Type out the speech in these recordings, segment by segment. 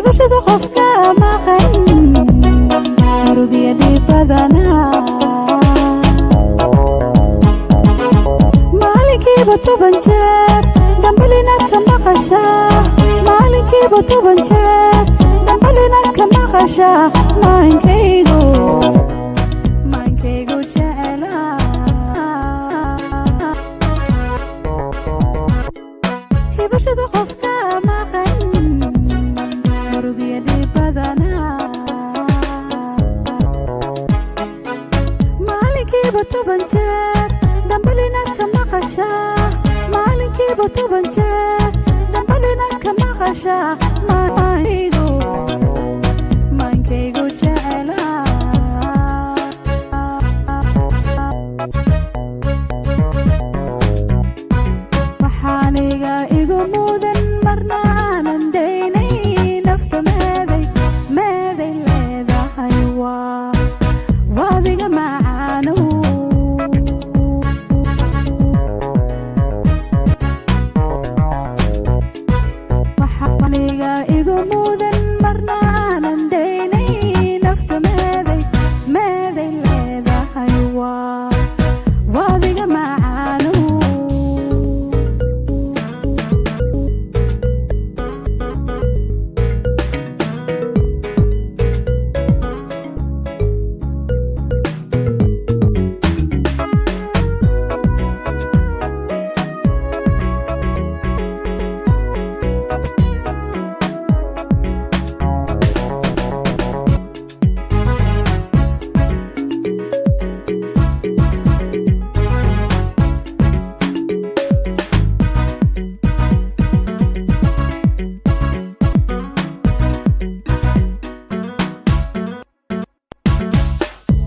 hibashada qofka maqan murugiyadii badanaa maalinkiiba 10 jeer dambalinaad ka maqashaa maalinkiiba 10 jeer dambalinaad ka maqashaa maankaygu jecelaa hibashada qofka maqan murugiyadii badanaa maalinkiiba 10 jeer dambalinaad ka maqashaa maalinkiiba 10 jeer dambalinaad ka maqashaa maankaygu jecelaa waxaaniga igu mudan marna aanan daynay nafta meeday leedahay waadiga macaano waxaaniga igu mudan marna aanan daynay nafta meeday leedahay waadiga macaano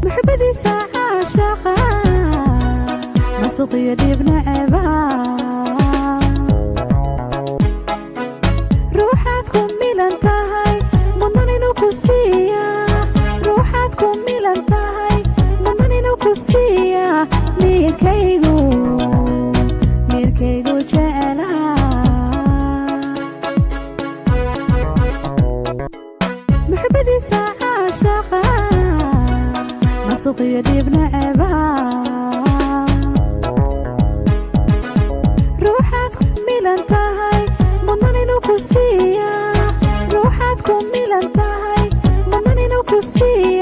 محبديسا عاشقا مسوقي ديب نعبا روحاتكم ميلانتاهاي مضانينو كوسيا روحاتكم ميلانتاهاي مضانينو كوسيا ميركيغو جعلا محبديسا عاشقا مسوقي ديب نعبا روحاتكم ميلانتاهاي مضانينو كوسيا روحاتكم ميلانتاهاي مضانينو كوسيا